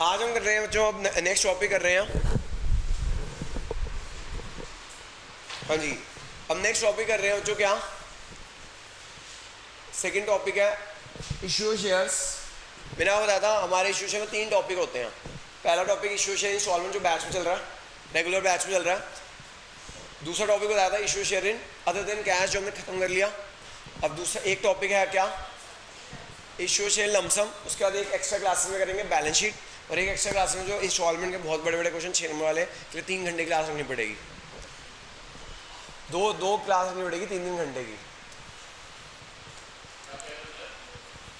आज हम कर रहे हैं बच्चों, अब नेक्स्ट टॉपिक कर रहे हैं। हाँ जी, अब नेक्स्ट टॉपिक कर रहे हैं बच्चों, क्या सेकंड टॉपिक है इश्यू शेयर्स। मैंने आपको बताया था हमारे इश्यू शेयर में 3 टॉपिक होते हैं। पहला टॉपिक इश्यू शेयर इंस्टॉलमेंट जो बैच में चल रहा है, रेगुलर बैच में चल रहा है। दूसरा टॉपिक बताया था issue share in other than cash जो हमने खत्म कर लिया। अब दूसरा एक टॉपिक है क्या, इश्यू शेयर लमसम। उसके बाद एक एक्स्ट्रा क्लासेस में करेंगे बैलेंस शीट, और एक एक्स्ट्रा क्लास में जो इंस्टॉलमेंट के बहुत बड़े बड़े क्वेश्चन 6 नंबर वाले के लिए 3 घंटे की क्लास रखनी पड़ेगी। दो क्लास रखनी पड़ेगी 3 घंटे की।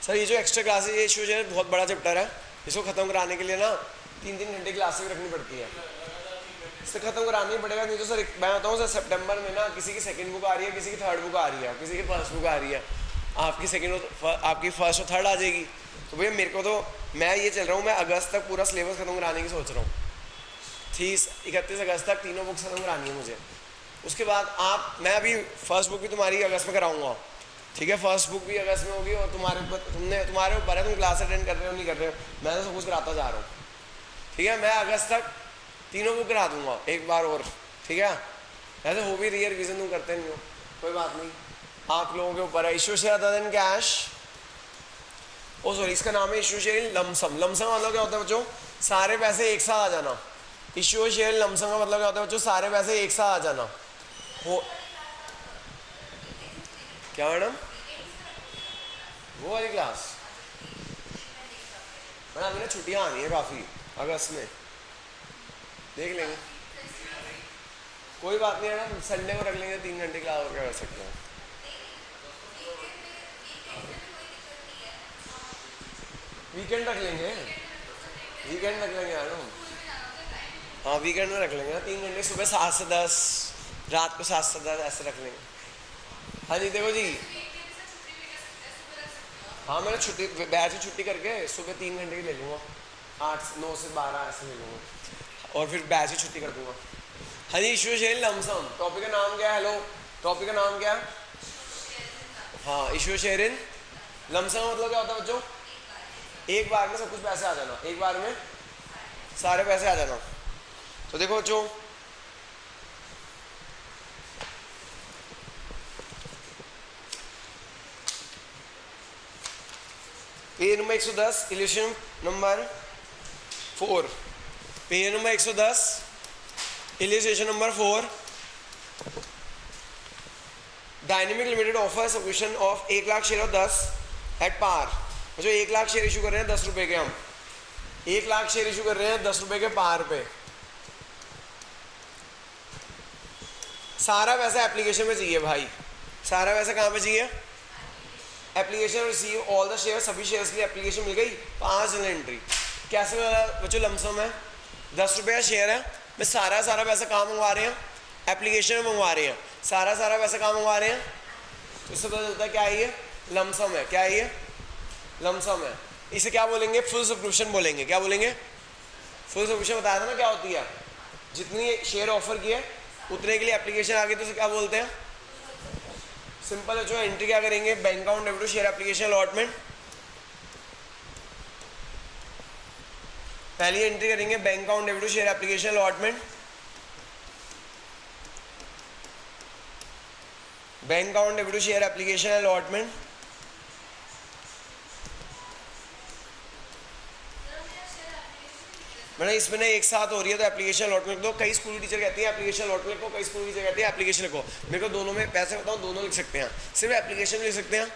सर ये जो एक्स्ट्रा क्लासेस, ये इश्यू शेयर बहुत बड़ा चैप्टर है, इसको खत्म कराने के लिए ना 3 घंटे की क्लासेस भी रखनी पड़ती है। इससे खत्म कराना ही पड़ेगा, नहीं तो सर मैं बताऊँ सर सितंबर में ना किसी की सेकंड बुक आ रही है, किसी की थर्ड बुक आ रही है, किसी की फर्स्ट बुक आ रही है, आपकी सेकंड आपकी फर्स्ट और थर्ड आ जाएगी। तो भैया मेरे को तो मैं ये चल रहा हूँ, मैं अगस्त तक पूरा सिलेबस खत्म कराने की सोच रहा हूँ। 31 अगस्त तक तीनों बुक्स खत्म करानी है मुझे। उसके बाद मैं अभी फर्स्ट बुक भी तुम्हारी अगस्त में कराऊंगा, ठीक है। फर्स्ट बुक भी अगस्त में होगी, और तुम्हारे ऊपर है तुम क्लास अटेंड कर रहे हो नहीं कर रहे हो, मैं तो सब कुछ कराता जा रहा हूँ, ठीक है। मैं अगस्त तक तीनों बुक करा दूंगा एक बार और, ठीक है। ऐसे हो भी रही है, रिविजन तुम करते नहीं हो, कोई बात नहीं, आप लोगों के ऊपर है। Issue share other than cash, oh sorry, इसका नाम है इश्यू शेयर लमसम। लमसम मतलब क्या होता है बच्चों, सारे पैसे एक साथ आ जाना। इश्यू शेयर लमसम का मतलब क्या होता है बच्चों, सारे पैसे एक साथ आ जाना। हो क्या मैडम, वो वाली क्लास मैडम अभी ना छुट्टियां आनी है काफ़ी, अगस्त में देख लेंगे, कोई बात नहीं मैडम, संडे को रख लेंगे 3 घंटे क्लास, और क्या कर सकते हैं। वीकेंड रख लेंगे, वीकेंड रख लेंगे मैडम, हाँ वीकेंड में रख लेंगे ना 3 घंटे, सुबह 7 से 10, रात को 7 से 10 ऐसे रख लेंगे। हाँ जी देखो जी, हाँ मैंने छुट्टी बैच की छुट्टी करके सुबह 3 घंटे की ले लूँगा, 9 से 12 ऐसे ले लूँगा, और फिर बैच की छुट्टी कर दूँगा। हाँ जी, इश्यू शेयर लमसम, टॉपिक का नाम क्या है, हेलो टॉपिक का नाम क्या है, हाँ इश्यू शेयर इन लमसम मतलब क्या होता है बच्चों, एक बार में सब कुछ पैसे आ जाना, एक बार में सारे पैसे आ जाना। तो देखो बच्चों, page number 110 illustration number 4, page number 110 illustration number 4। Dynamic limited offer subscription of 1 lakh share of 10 at par. जो 1 लाख शेयर इशू कर रहे हैं 10 रुपए के, हम 1 लाख शेयर इशू कर रहे हैं 10 रुपए के पार पे। सारा पैसा एप्लीकेशन में चाहिए भाई, सारा पैसा कहाँ पे चाहिए, application receive all the share, सभी शेयर्स के लिए एप्लीकेशन मिल गई, 5 दिन एंट्री। कैसे बच्चों लमसम है, 10 रुपये का शेयर है, मैं सारा पैसा कहाँ मंगवा रहे हैं, एप्लीकेशन में मंगवा रहे हैं, सारा पैसा कहाँ मंगवा रहे हैं, तो इससे पता चलता है क्या है ये लमसम है, क्या है ये लमसम है। इसे क्या बोलेंगे, फुल सब्सक्रिप्शन बोलेंगे। क्या बोलेंगे, फुल सब्सक्रिप्शन। बताया था ना क्या होती है, जितनी शेयर ऑफर की है उतने के लिए एप्लीकेशन आ गई, तो उसे क्या बोलते हैं, सिंपल है। जो एंट्री क्या करेंगे, bank account debit to share application allotment, पहली एंट्री करेंगे bank account debit to share application allotment, bank account debit to share application allotment. मैंने इसमें ना एक साथ हो रही है, तो एप्लीकेशन अलॉटमेंट लिख दो। कई स्कूल की टीचर कहती है एप्लीकेशन अलॉटमेंट लिखो, कई स्कूल की टीचर कहती है एप्लीकेशन लिखो। मेरे को दोनों में पैसे बताओ, दोनों लिख सकते हैं, सिर्फ एप्लीकेशन भी लिख सकते हैं,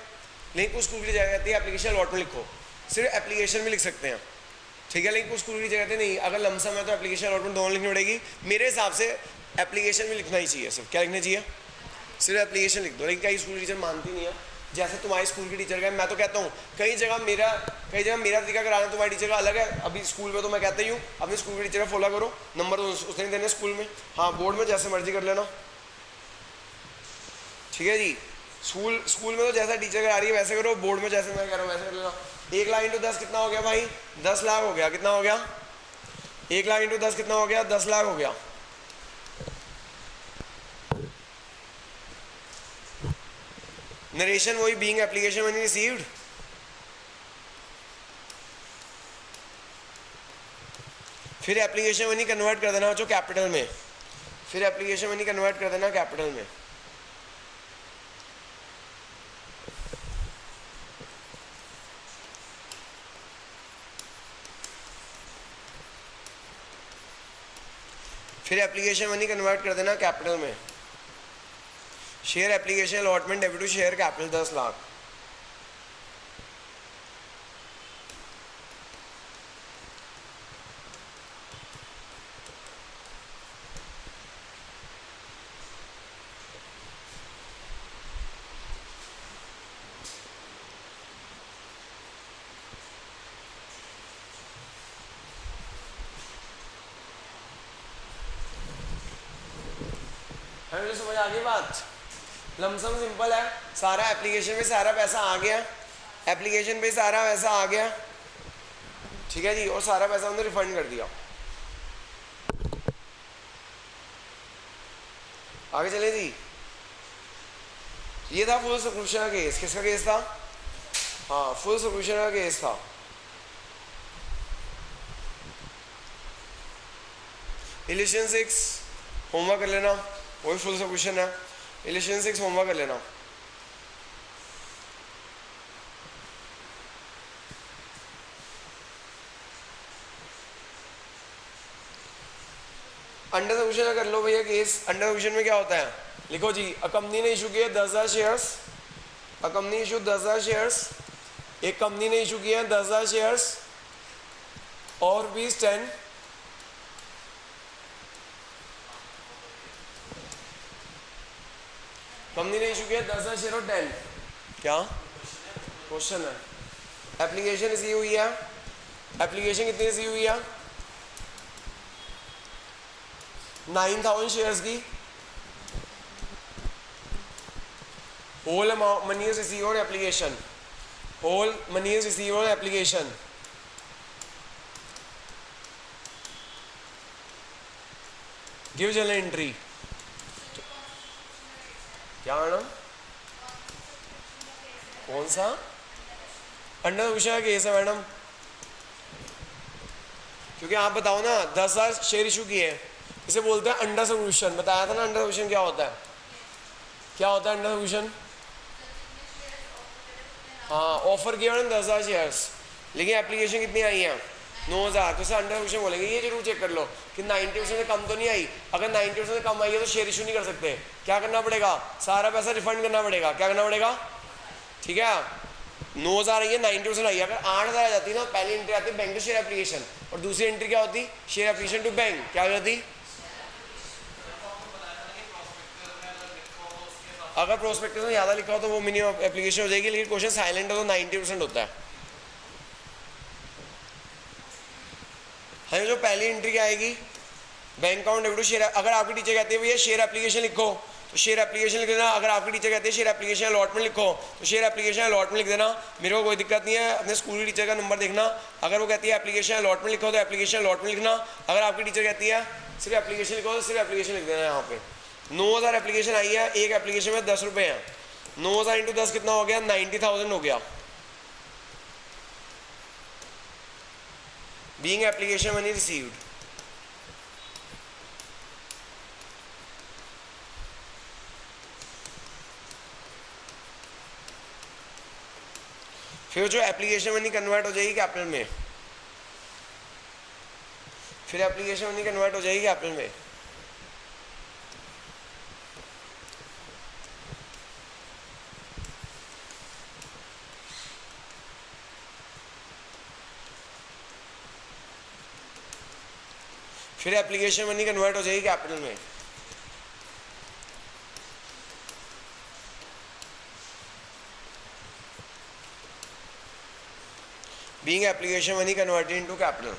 लेकिन कुछ स्कूल की टीचर कहती है एप्लीकेशन अलॉटमेंट लिखो, सिर्फ एप्लीकेशन भी लिख सकते हैं, ठीक है। लेकिन कुछ स्कूल की टीचर कहते हैं नहीं, अगर लमसम है तो एप्लीकेशन अलॉटमेंट दोनों लिखनी पड़ेगी। मेरे हिसाब से एप्लीकेशन भी लिखना ही चाहिए, सिर्फ क्या लिखना चाहिए, सिर्फ एप्लीकेशन लिख दो। लेकिन कई स्कूल की टीचर मानती नहीं है, जैसे तुम्हारी स्कूल की टीचर का, मैं तो कहता हूँ कई जगह मेरा तरीका कराना, तुम्हारी टीचर का अलग है। अभी स्कूल में तो मैं कहता ही हूँ अपनी स्कूल की टीचर का फॉलो करो, नंबर तो उसने देने स्कूल में, हाँ बोर्ड में जैसे मर्जी कर लेना, ठीक है जी। स्कूल में तो जैसा टीचर करा रही है वैसे करो, बोर्ड में जैसे मैं कह रहा हूँ वैसे कर लेना। 1 लाख इंटू 10 कितना हो गया भाई, 10 लाख हो गया। कितना हो गया, 1 लाख इंटू 10 कितना हो गया, 10 लाख हो गया। नरेशन वही, बीइंग एप्लीकेशन मनी रिसीव्ड, फिर एप्लीकेशन मनी कन्वर्ट कर देना जो कैपिटल में, फिर एप्लीकेशन मनी कन्वर्ट कर देना कैपिटल में। फिर एप्लीकेशन मनी कन्वर्ट कर देना कैपिटल में। Share application allotment debit to share capital 10 lakh. मुझे समझ आ गई बात। लमसम सिंपल है, सारा एप्लीकेशन में सारा पैसा आ गया, एप्लीकेशन पे सारा पैसा आ गया, ठीक है जी, और सारा पैसा उन्होंने रिफंड कर दिया। आगे चले जी। ये था फुल सब्सक्रिप्शन का केस। किसका केस था? हाँ, फुल सब्सक्रिप्शन का केस था। इलेक्शन 6 होमवर्क कर लेना, वही फुल सब्सक्रिप्शन है। इलेक्शन 6 होमवर्क कर लेना। अंडर सब्सक्रिप्शन कर लो भैया केस। अंडर सब्सक्रिप्शन में क्या होता है, लिखो जी, अ कंपनी ने इशू किया 10,000 shares, a company issue 10,000 shares, एक कंपनी ने इशू किया 10,000 शेयर्स और रुपीज 10, कंपनी ने इशू किया 10,000 शेयर और 10। क्या क्वेश्चन है? एप्लीकेशन रिसीव हुई है, एप्लीकेशन कितनी रिसीव हुई है? 9,000 शेयर्स की। Whole amount money is receive on application, whole money is receive on application. Give journal entry. क्या मैडम? कौन सा? अंडर सब्सक्रिप्शन का केस है मैडम, क्योंकि आप बताओ ना 10,000 शेयर इशू किए हैं, इसे बोलते हैं अंडर सब्सक्रिप्शन। बताया था ना अंडर सब्सक्रिप्शन क्या होता है? क्या होता है अंडर सब्सक्रिप्शन? हाँ, ऑफर किया मैडम 10,000 शेयर्स, लेकिन एप्लीकेशन कितनी आई है? 9,000, तो सर अंडर सब्सक्रिप्शन बोलेंगे। ये जरूर चेक कर लो कि 90% से कम तो नहीं आई। अगर 90% से कम आई है तो शेयर इशू नहीं कर सकते। क्या करना पड़ेगा? सारा पैसा रिफंड करना पड़ेगा। क्या करना पड़ेगा? ठीक है, 9,000 आई है, 90% आई है। अगर 8,000 आ जाती है ना, पहली एंट्री आती है बैंक टू शेयर एप्लीकेशन, और दूसरी एंट्री क्या होती? Share application to bank. क्या हो जाती? अगर प्रोस्पेक्टस में ज़्यादा लिखा हो तो वो मिनिमम एप्लीकेशन हो जाएगी, लेकिन क्वेश्चन साइलेंट हो तो 90% होता है। हाँ, जो पहली एंट्री क्या आएगी? Bank account debit to share. अगर आपकी टीचर कहती है भैया शेयर एप्लीकेशन लिखो, तो शेयर एप्लीकेशन लिख देना। अगर आपकी टीचर कहती है शेयर एप्लीकेशन अलॉटमेंट लिखो, तो शेयर एप्लीकेशन अलॉटमेंट लिख देना। मेरे को कोई दिक्कत नहीं है, अपने स्कूल की टीचर का नंबर देखना। अगर वो कहती है एप्लीकेशन अलॉटमेंट लिखो तो एप्लीकेशन अलॉटमेंट लिखना। अगर आपकी टीचर कहती है सिर्फ एप्लीकेशन लिखो तो सिर्फ एप्लीकेशन लिख देना। यहाँ पे 9,000 एप्लीकेशन आई है, एक एप्लीकेशन में 10 रुपये हैं। 9,000 इंटू 10 कितना हो गया? 90,000 हो गया। Being application money received. फिर जो एप्लीकेशन मनी कन्वर्ट हो जाएगी कैपिटल में, फिर एप्लीकेशन मनी कन्वर्ट हो जाएगी कैपिटल में। फिर एप्लीकेशन मनी कन्वर्ट हो जाएगी कैपिटल में। Being application money converted into capital.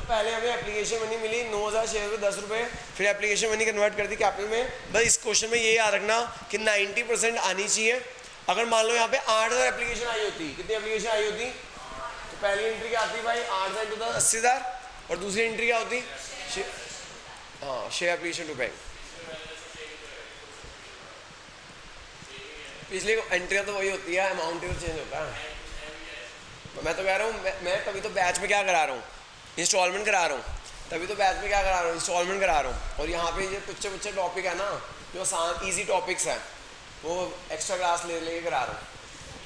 पहले हमें एप्लीकेशन मनी मिली 9,000 शेयर में 10 रुपये, फिर एप्लीकेशन मनी कन्वर्ट कर दी कैपिटल में। बस इस क्वेश्चन में ये याद रखना कि 90% आनी चाहिए। अगर मान लो यहाँ पे 8,000 एप्लीकेशन आई होती होती, कितनी एप्लीकेशन आई होती? तो पहली एंट्री क्या आती भाई? 8 इंटू 10 80,000, और दूसरी एंट्री क्या होती? हाँ, शेयर एप्लीकेशन टू बैंक। पिछली एंट्री तो वही होती है, अमाउंट ही तो चेंज होता है। मैं तो कह रहा हूँ, मैं तभी तो बैच में क्या करा रहा हूँ, इंस्टॉलमेंट करा रहा हूँ, तभी तो बैच में क्या करा रहा हूँ, इंस्टॉलमेंट करा रहा हूँ। और यहाँ पे ये कुछ टॉपिक है ना जो आसान ईजी टॉपिक्स हैं, वो एक्स्ट्रा क्लास ले करा रहा हूँ।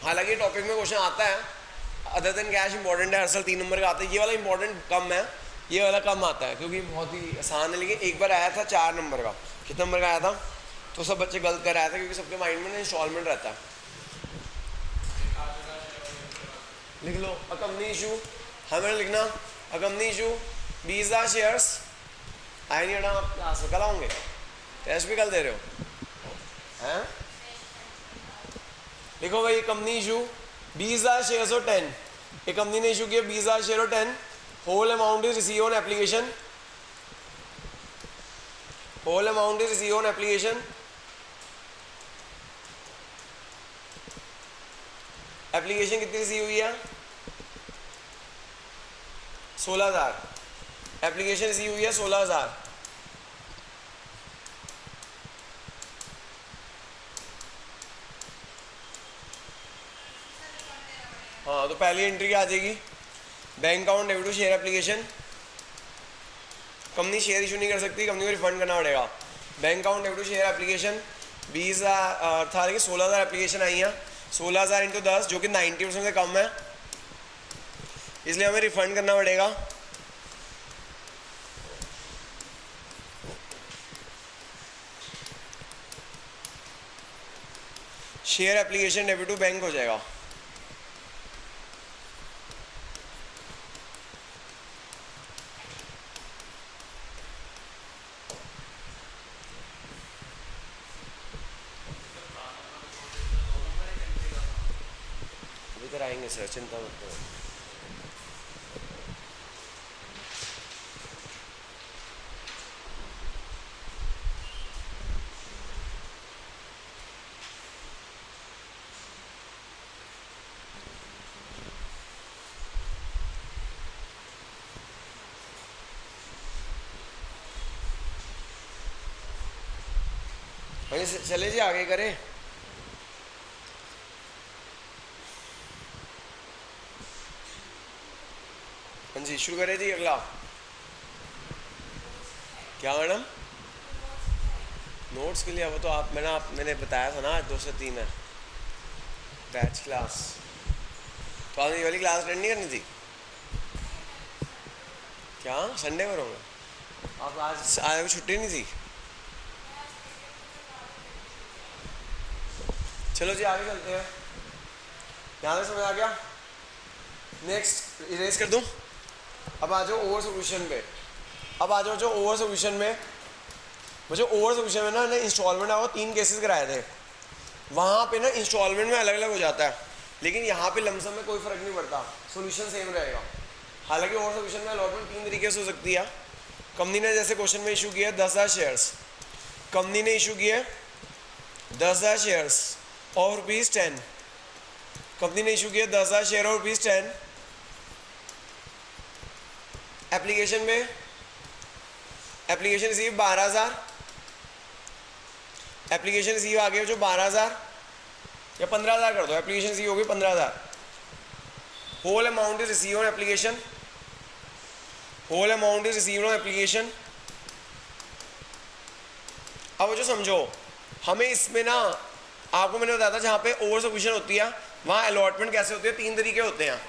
हालांकि टॉपिक में क्वेश्चन आता है, अदर देन कैश इंपॉर्टेंट है, हर साल 3 नंबर का आता है। ये वाला इंपॉर्टेंट कम है, ये वाला कम आता है क्योंकि बहुत ही आसान है। लेकिन एक बार आया था 4 नंबर का, कितने नंबर का आया था? तो सब बच्चे गलत कर आया था क्योंकि सबके माइंड में ना इंस्टॉलमेंट रहता है। लिख लो अ कंपनी इशू, हमें लिखना अ कंपनी इशू 20,000 शेयर्स। आए नहीं हटा, आप क्लास में कल आओगे? टेस्ट भी कल दे रहे हो हैं? लिखो भाई कंपनी इशू 20,000 शेयर्स और 10, एक कंपनी ने इशू किया 20,000 शेयर और 10, whole amount is receive on application, whole amount is receive on application, application कितनी रिसीव हुई है? 16,000, एप्लीकेशन रिसीव हुई है 16,000। हाँ, तो पहली एंट्री क्या आ जाएगी? Bank account debit to share application. Company share issue नहीं कर सकती, कंपनी को रिफंड करना पड़ेगा। Bank account debit to share application 20,000 था, लेकिन 16,000 एप्लीकेशन आई हैं। 16,000 इंटू 10 जो कि 90% से कम है, इसलिए हमें रिफंड करना पड़ेगा। Share application debit to bank हो जाएगा। इधर आएंगे सर, चिंता मत करो। भाई चले जी आगे करें। हाँ जी, शुरू करें जी। अगला क्या मैडम? नोट्स के लिए वो तो मैंने बताया था ना, आज 2 से 3 है बैच क्लास। तो आपने ये वाली क्लास अटेंड नहीं करनी थी क्या? संडे को रहूँगा। आप आज छुट्टी नहीं थी? चलो जी आगे चलते हैं। यहाँ से समझ आ गया? नेक्स्ट इरेज कर दूँ। अब आ जाओ ओवर सोल्यूशन पे। अब आ जाओ जो ओवर सोल्यूशन में, मुझे ओवर सोल्यूशन में ना इंस्टॉलमेंट आपको 3 केसेस कराए थे। वहाँ पे ना इंस्टॉलमेंट में अलग अलग हो जाता है, लेकिन यहाँ पे लमसम में कोई फ़र्क नहीं पड़ता, सोल्यूशन सेम रहेगा। हालांकि ओवर सोल्यूशन में अलॉटमेंट 3 तरीके से हो सकती है। कंपनी ने जैसे क्वेश्चन में इशू किया 10,000 शेयर्स, कंपनी ने इशू किए 10,000 शेयर्स और ₹10, कंपनी ने इशू किया 10,000 शेयर और ₹10। एप्लीकेशन में एप्लीकेशन रिसीव 12,000, एप्लीकेशन रिसीव आ गए जो 12,000 या 15,000 कर दो, एप्लीकेशन रिसीव हो गई 15,000। Whole amount is receive on application, whole amount is receive on application. अब जो समझो, हमें इसमें ना आपको मैंने बताया था जहाँ पे ओवर सोल्यूशन होती है वहाँ अलॉटमेंट कैसे होती है, 3 तरीके होते हैं।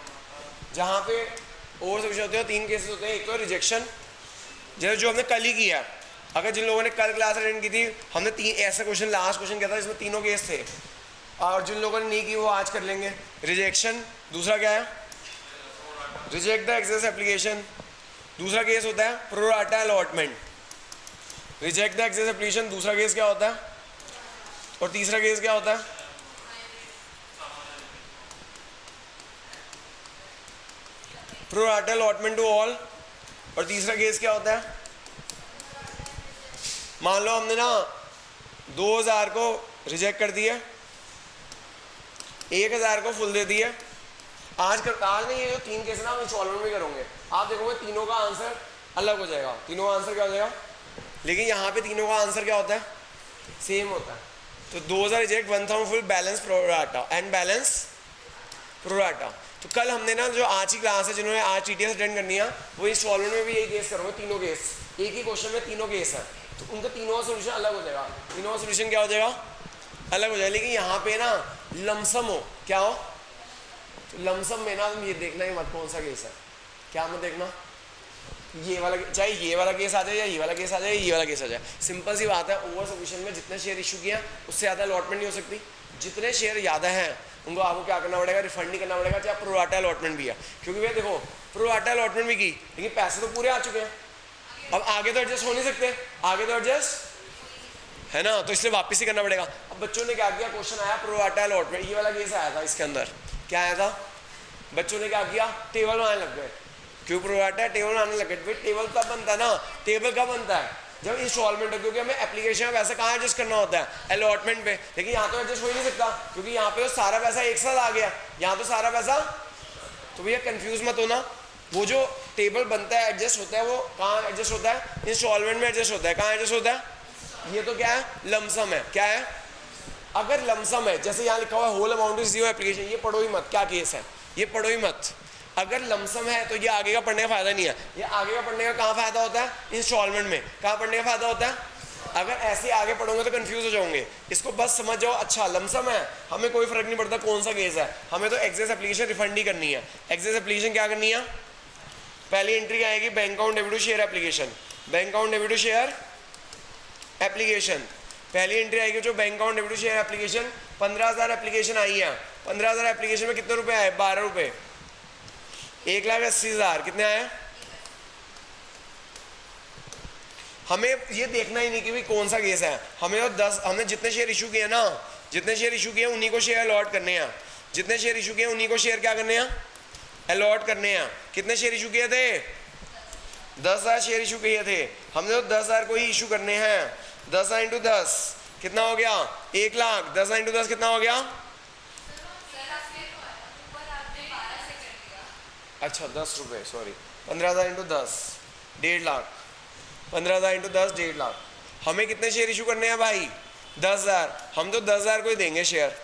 जहाँ पे ओवर सोल्यूशन होते हैं 3 केसेस होते हैं। एक तो रिजेक्शन, जैसे जो हमने कल ही किया। अगर जिन लोगों ने कल क्लास अटेंड की थी, हमने 3 ऐसा क्वेश्चन लास्ट क्वेश्चन किया था जिसमें तीनों केस थे, और जिन लोगों ने नहीं की वो आज कर लेंगे। रिजेक्शन, दूसरा क्या है? Reject the excess application. दूसरा केस होता है pro rata allotment. Reject the excess application दूसरा केस क्या होता है, और तीसरा केस क्या होता है? Pro rata allotment to all. और तीसरा केस क्या होता है? मान लो हमने ना 2,000 को रिजेक्ट कर दिया, 1,000 को फुल दे दिया, आज नहीं, ये जो 3 केस है ना हम इंस्टॉलमेंट में करोगे, आप देखोगे तीनों का आंसर अलग हो जाएगा। तीनों का आंसर क्या हो जाएगा, लेकिन यहाँ पे तीनों का आंसर क्या होता है, सेम होता है। तो 2000 reject, 1000 full, balance pro rata and balance pro rata. तो कल हमने ना जो आज की क्लास है, जिन्होंने आज टीटीएस अटेंड करनी है, वो इंस्टॉलमेंट में भी यही केस करोगे, तीनों केस एक ही क्वेश्चन में तीनों केस है, तो उनका तीनों का सोल्यूशन अलग हो जाएगा। तीनों का सोल्यूशन क्या हो जाएगा, अलग हो जाएगा। लेकिन यहाँ पे ना लमसम हो, क्या हो, तो लमसम में ना तुम ये देखना ही मत कौन सा केस है, क्या मत देखना, ये वाला, चाहे ये वाला केस आ जाए या ये वाला केस आ जाए, ये वाला केस आ जाए। सिंपल सी बात है, ओवर सबमिशन में जितने शेयर इशू किए उससे ज़्यादा अलॉटमेंट नहीं हो सकती। जितने शेयर ज़्यादा हैं उनको आपको क्या करना पड़ेगा, रिफंड नहीं करना पड़ेगा, चाहे प्रोराटा अलॉटमेंट भी है। क्योंकि भैया देखो, प्रोराटा अलॉटमेंट भी की लेकिन पैसे तो पूरे आ चुके हैं, अब आगे तो एडजस्ट हो नहीं सकते, आगे तो एडजस्ट है ना, तो इसलिए वापस ही करना पड़ेगा। अब बच्चों ने क्या किया, क्वेश्चन आया प्रोराटा अलॉटमेंट, ये वाला केस आया था, इसके अंदर क्या आया था, बच्चों ने क्या किया, टेबल बनाने लग गए। क्यों प्रोराटा टेबल बनाने लग गए, टेबल कब बनता है ना, टेबल कब बनता है, जब इंस्टॉलमेंट है, क्योंकि हमें एप्लीकेशन में पैसा कहाँ एडजस्ट करना होता है, अलॉटमेंट पे। लेकिन यहाँ तो एडजस्ट हो ही नहीं सकता, क्योंकि यहाँ पे तो सारा पैसा एक साथ आ गया, यहाँ तो सारा पैसा, तो भैया कंफ्यूज मत होना। वो जो टेबल बनता है, एडजस्ट होता है, वो कहाँ एडजस्ट होता है, इंस्टॉलमेंट में एडजस्ट होता है। कहाँ एडजस्ट होता है, ये तो क्या है, लमसम है। क्या है, अगर लमसम है, जैसे यहाँ लिखा हुआ है whole amount is due application, ये पढ़ो ही मत, क्या केस है, ये पढ़ो ही मत। अगर लमसम है तो ये आगे का पढ़ने का फायदा नहीं है। ये आगे का पढ़ने का कहाँ फायदा होता है, इंस्टॉलमेंट में। कहाँ पढ़ने का फायदा होता है, अगर ऐसे आगे पढ़ोगे तो कंफ्यूज हो जाओगे। इसको बस समझ जाओ, अच्छा लमसम है, हमें कोई फर्क नहीं पड़ता कौन सा केस है, हमें तो एक्सेस एप्लीकेशन रिफंड ही करनी है। एक्सेस एप्लीकेशन क्या करनी है, पहली एंट्री आएगी bank account debit to share application, bank account debit to share application. पहली एंट्री आएगी जो bank account debit to share application. 15,000 application आई है, 15,000 एप्लीकेशन में कितने रुपए आए, 12 रुपए, 1,80,000 कितने आए। हमें ये देखना ही नहीं कि भाई कौन सा केस है, हमें तो 10, हमने जितने शेयर इशू किए ना, जितने शेयर इशू किए उन्हीं को शेयर अलॉट करने हैं, जितने शेयर इशू किए उन्हीं को शेयर क्या करने हैं, अलॉट करने हैं। कितने शेयर इशू किए थे, 10,000 शेयर इशू किए थे, हमने तो 10,000 को ही इशू करने हैं। 10,000 इंटू 10 कितना हो गया, 1,00,000। 10,000 इंटू 10 कितना हो गया, अच्छा 10 रुपये, सॉरी, 15,000 इंटू 10 1,50,000, 15,000 इंटू 10 1,50,000। हमें कितने शेयर इशू करने हैं भाई, 10,000, हम तो 10,000 को ही देंगे शेयर,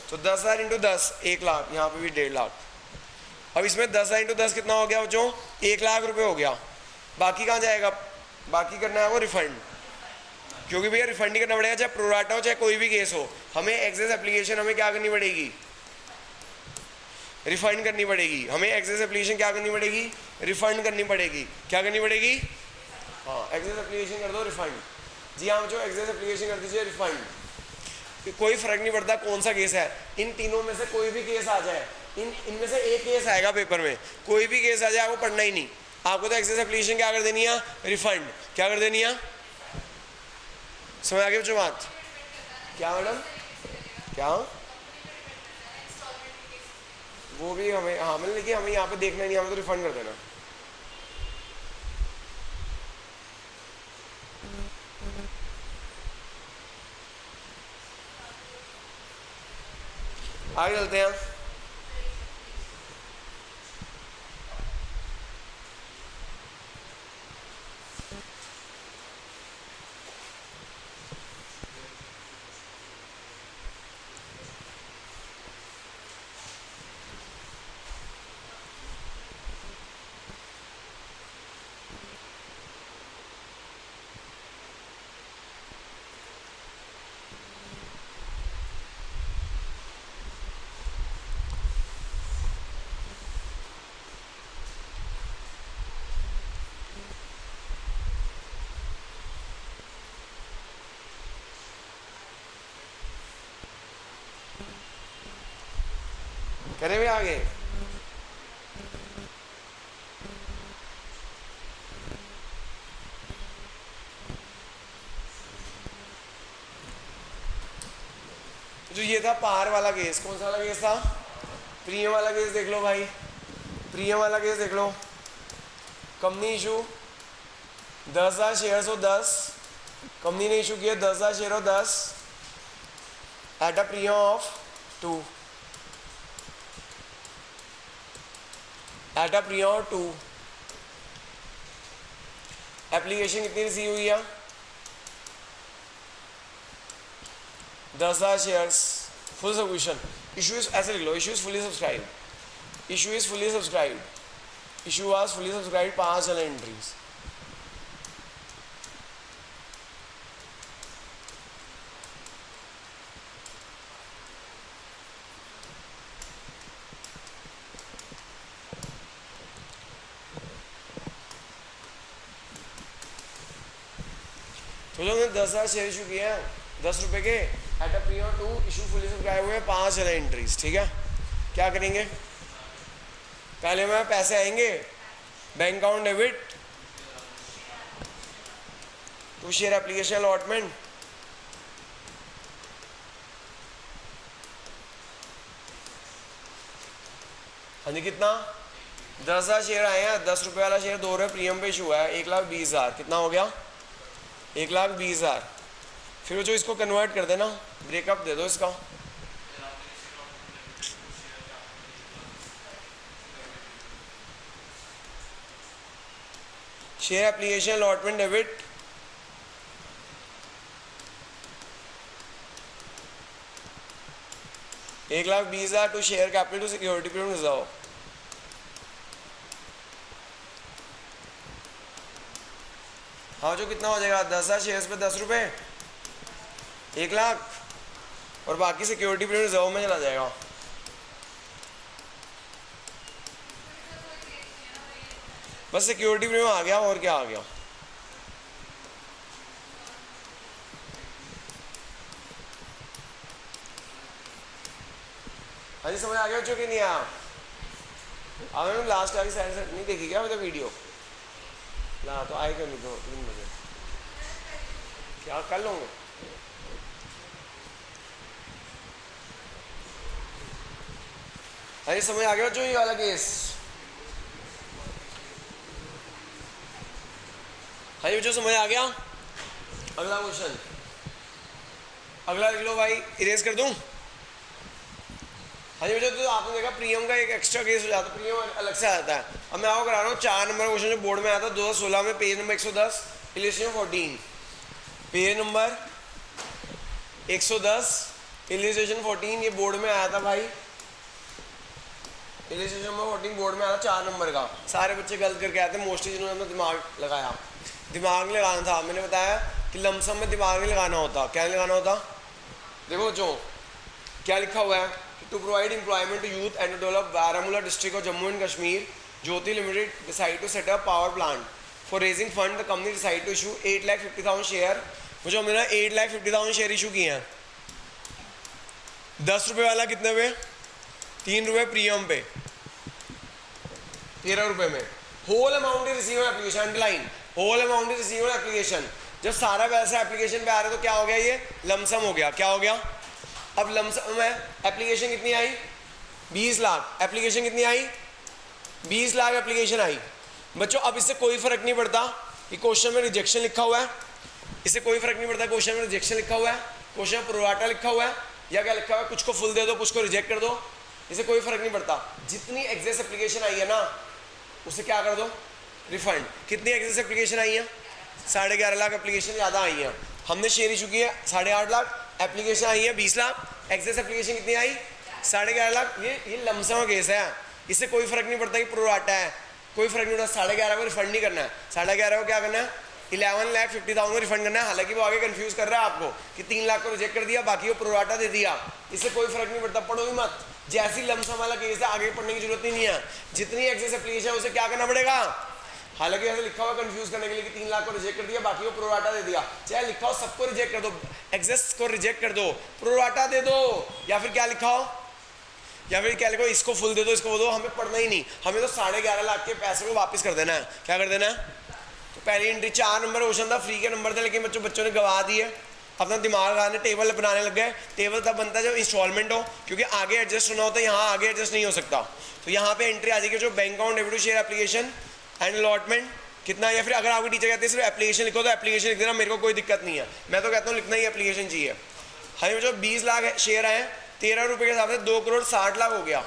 तो 10,000 इंटू 10 1,00,000, यहाँ पे भी 1,50,000। अब इसमें 10,000 इंटू 10 कितना हो गया बच्चों, 1,00,000 रुपये हो गया। बाकी कहाँ जाएगा, बाकी करना है वो रिफंड, क्योंकि भैया रिफंड ही करना पड़ेगा, चाहे प्रोराटा हो चाहे कोई भी केस हो। हमें एक्सेस एप्लीकेशन हमें क्या करनी पड़ेगी, रिफंड करनी पड़ेगी। हमें एक्सेस एप्लीकेशन क्या करनी पड़ेगी, रिफंड करनी पड़ेगी। क्या करनी पड़ेगी, हाँ एक्सेस एप्लीकेशन कर दो रिफंड। जी हाँ बच्चों, एक्सेस एप्लीकेशन कर दीजिए रिफंड। कोई फर्क नहीं पड़ता कौन सा केस है, इन तीनों में से कोई भी केस आ जाए, इनमें से एक केस आएगा पेपर में, कोई भी केस आ जाए आपको पढ़ना ही नहीं, आपको तो एक्सेस एप्लीकेशन क्या कर देनी है, रिफंड। क्या कर देनी है, समझ आ गया बच्चों बात, क्या मैडम, क्या वो भी हमें, हाँ मतलब देखिए हमें यहाँ पे देखना नहीं, हमें तो रिफंड कर देना। आगे चलते हैं। करें भी आगे, जो ये था पार वाला केस, कौन सा वाला केस था, प्रीमियम वाला केस देख लो भाई, प्रीमियम वाला केस देख लो। कंपनी इशू 10,000 शेयर हो 10, कंपनी ने इशू किया 10,000 शेयर हो 10 at a premium of 2। At a premium 2, application कितनी रिसीव हुई है? 10,000 shares, full subscription. Issue is, ऐसे लिख लो, issue is fully subscribe, issue is fully subscribe, issue was fully subscribe, 5 channel entries. तो जो हमने 10,000 शेयर इशू किए हैं 10 रुपए के, eight a premium 2, issue fully subscribe हुए 5 चैनल एंट्रीज। ठीक है, क्या करेंगे? पहले में पैसे आएंगे, bank account debit to share application allotment, हाँ जी कितना? 10,000 शेयर आए हैं, 10 रुपये वाला शेयर 2 रुपये प्रीमियम पे इशू हुआ है, 1,20,000। कितना हो गया? 1,20,000। फिर जो इसको कन्वर्ट कर देना, ब्रेकअप दे दो इसका। Share application allotment debit, $1,20,000 to share capital to security premium reserve. हाँ जो कितना हो जाएगा? 10,000 शेयर्स पे 10 रुपये, 1,00,000, और बाकी सिक्योरिटी प्रीमियम रिजर्व में चला जाएगा। बस सिक्योरिटी प्रीमियम आ गया, और क्या आ गया? हाँ जी समझ आ गया बच्चों कि नहीं आया? आपने लास्ट आगे साइड से नहीं देखी क्या मतलब वीडियो? ना तो आए क्यों नहीं? दो 3 बजे क्या कर लूँगे? हाँ जी समझ आ गया बच्चों ये वाला केस? हाँ जी बच्चों समझ आ गया? अगला क्वेश्चन, अगला लिख लो भाई, इरेज कर दूं? हाँ जी बच्चों, तो आपने देखा प्रीमियम का एक एक्स्ट्रा केस हो जाता है, प्रीमियम अलग से आता है। अब मैं आपको करा रहा हूँ 4 नंबर क्वेश्चन जो बोर्ड में आया था 2016 में, page number 110, illustration 14, page number 110, illustration 14, ये बोर्ड में आया था भाई। इलिस्ट्रेशन नंबर 14 बोर्ड में आया था 4 नंबर का। सारे बच्चे गलत करके आए थे मोस्टली, जिन्होंने अपना दिमाग लगाया। दिमाग लगाना था, मैंने बताया कि लमसम में दिमाग नहीं लगाना होता। क्या नहीं लगाना होता? देखो जो क्या लिखा हुआ है, to provide employment to youth and to develop Baramulla district of Jammu and Kashmir, Jyoti limited decide to set up power plant for raising fund, the company decide to issue 8,50,000 share. मुझे हमने ना 8,50,000 शेयर इशू किए हैं। 10 रुपये वाला कितने पे? 3 रुपये प्रीमियम पे, 13 रुपये में। Whole amount is receive application, underline, whole amount is receive application. जब सारा पैसा एप्लीकेशन पे आ रहा है तो क्या हो गया? ये लमसम हो गया। क्या हो गया? अब लमसम में एप्लीकेशन कितनी आई? 20 लाख। एप्लीकेशन कितनी आई? 20 लाख एप्लीकेशन आई। बच्चों अब इससे कोई फर्क नहीं पड़ता कि क्वेश्चन में रिजेक्शन लिखा हुआ है, इससे कोई फर्क नहीं पड़ता क्वेश्चन में रिजेक्शन लिखा हुआ है, क्वेश्चन में प्रोराटा लिखा हुआ है, या क्या लिखा हुआ है कुछ को फुल दे दो कुछ को रिजेक्ट कर दो, इससे कोई फर्क नहीं पड़ता। जितनी एग्जेस एप्लीकेशन आई है ना उसे क्या कर दो? रिफंड। कितनी एग्जेस एप्लीकेशन आई है? 11.5 लाख एप्लीकेशन ज़्यादा आई हैं। हमने शेयर इशू किया 8.5 लाख, एप्लीकेशन आई है 20 लाख, एक्सेस एप्लीकेशन कितनी आई? 11.5 लाख। ये लमसम केस है, इससे कोई फर्क नहीं पड़ता कि प्रोराटा है, कोई फर्क नहीं पड़ता। 11.5 को रिफंड नहीं करना है, 11.5 को क्या करना है? 11,50,000 को रिफंड करना है। हालांकि वो आगे कंफ्यूज कर रहा है आपको कि 3 लाख को रिजेक्ट कर दिया, बाकी वो प्रोराटा दे दिया, इससे कोई फर्क नहीं पड़ता। पढ़ो भी मत, जैसी लमसम वाला केस है आगे पढ़ने की जरूरत ही नहीं है। जितनी एक्सेस एप्लीकेशन है उसे क्या करना पड़ेगा? हालांकि ऐसे लिखा हुआ कंफ्यूज करने के लिए कि 3 लाख को रिजेक्ट कर दिया, बाकी वो प्रोराटा दे दिया। चाहे लिखा हो सबको रिजेक्ट कर दो, एक्सेस को रिजेक्ट कर दो, प्रोराटा दे दो, या फिर क्या लिखा हो, या फिर क्या लिखो इसको फुल दे दो इसको दो। हमें पढ़ना ही नहीं, हमें तो 11.5 लाख के पैसे को वापस कर देना है। क्या कर देना है? तो पहली एंट्री 4 नंबर क्वेश्चन था, फ्री के नंबर थे, लेकिन बच्चों ने गवा दिए, अपना दिमाग लगाने टेबल बनाने लग गए। टेबल तब बनता है जब इंस्टॉलमेंट हो, क्योंकि आगे एडजस्ट होना होता है, यहाँ आगे एडजस्ट नहीं हो सकता। तो यहाँ पे एंट्री आ जाएगी जो bank account debit to share application and allotment कितना, या फिर अगर आपकी टीचर कहते हैं सिर्फ एप्लीकेशन लिखो तो एप्लीकेशन लिख देना, मेरे को कोई दिक्कत नहीं है। मैं तो कहता हूँ लिखना ही एप्लीकेशन चाहिए। हमें जो 20 लाख शेयर आए 13 रुपये के हिसाब से 2,60,00,000 हो गया।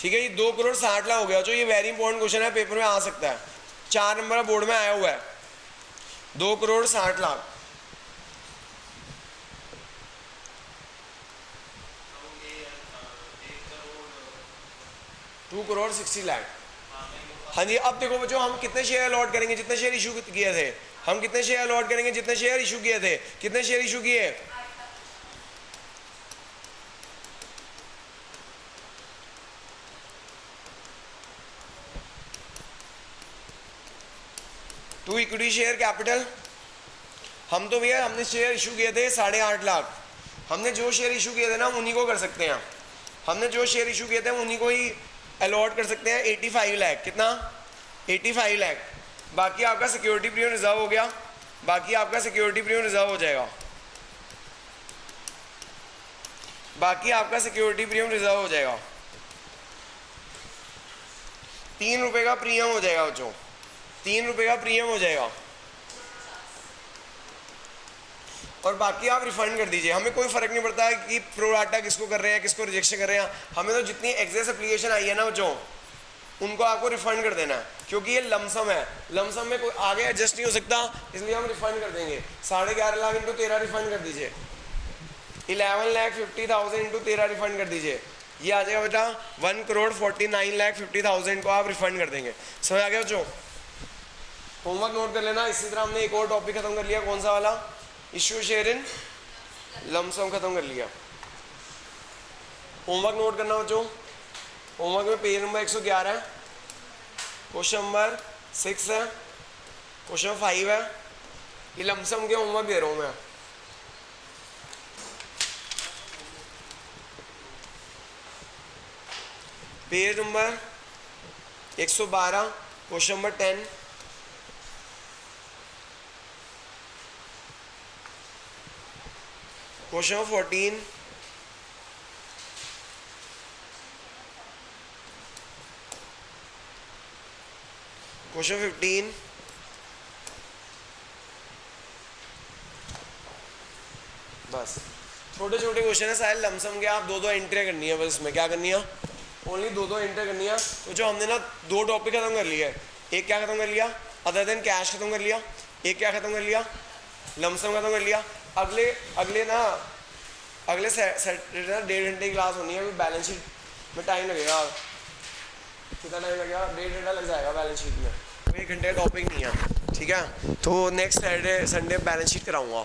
ठीक है, ये 2,60,00,000 हो गया। जो ये वेरी इंपॉर्टेंट क्वेश्चन है, पेपर में आ सकता है, 4 नंबर बोर्ड में आया हुआ है, 2,60,00,000। 2,60,00,000। हाँ जी, अब देखो बच्चों, हम कितने शेयर अलॉट करेंगे? जितने शेयर इशू किए थे, हम कितने शेयर अलॉट करेंगे? जितने शेयर इशू किए थे। कितने शेयर इशू किए? 2 इक्विटी शेयर कैपिटल। हम तो भैया हमने शेयर इशू किए थे 8,50,000। हमने जो शेयर इशू किए थे ना, उन्हीं को कर सकते हैं। हमने जो शेयर इशू किए थे उन्हीं को ही अलॉट कर सकते हैं। 85 लाख। कितना? 85 लाख। बाकी आपका सिक्योरिटी प्रीमियम रिजर्व हो गया, बाकी आपका सिक्योरिटी प्रीमियम रिजर्व हो जाएगा, बाकी आपका सिक्योरिटी प्रीमियम रिजर्व हो जाएगा। 3 रुपए का प्रीमियम हो जाएगा बच्चों, 3 रुपए का प्रीमियम हो जाएगा, और बाकी आप रिफंड कर दीजिए। हमें कोई फर्क नहीं पड़ता है कि प्रोराटा किसको कर रहे हैं, किसको रिजेक्शन कर रहे हैं। हमें तो जितनी एक्सेस एप्लीकेशन आई है ना बच्चों, उनको आपको रिफंड कर देना है, क्योंकि ये लमसम है। लमसम में कोई आगे एडजस्ट नहीं हो सकता, इसलिए हम रिफंड कर देंगे। 11.5 लाख इंटू 13 रिफंड कर दीजिए, 11,50,000 इंटू 13 रिफंड कर दीजिए। ये आ जाएगा बेटा 1,49,50,000 को आप रिफंड कर देंगे। समझ आ गया बच्चों? होमवर्क नोट कर लेना। इसी तरह हमने एक और टॉपिक खत्म कर लिया, कौन सा वाला? इश्यू शेयर इन लमसम खत्म कर लिया। होमवर्क नोट करना बच्चों। होमवर्क में पेज नंबर 111 है, क्वेश्चन नंबर 6 है, क्वेश्चन नंबर 5 है। ये लमसम के होमवर्क दे रहा हूँ मैं। Page number 112, question number 10, question number 14, question 15, बस छोटे छोटे क्वेश्चन है सारे लमसम के। आप 2-2 एंट्री करनी है बस। इसमें क्या करनी है? ओनली 2-2 एंट्री करनी है। तो जो हमने ना 2 टॉपिक खत्म कर लिया है। एक क्या खत्म कर लिया? अदर देन कैश खत्म कर लिया। एक क्या खत्म कर लिया? लमसम खत्म कर लिया। अगले सैटरडे ना 1.5 घंटे की क्लास होनी है। बैलेंस शीट में टाइम लगेगा। कितना टाइम लगेगा? 1.5 घंटा लग जाएगा बैलेंस शीट में। 1 घंटे का टॉपिक नहीं है, ठीक है। तो next Saturday Sunday balance sheet कराऊंगा।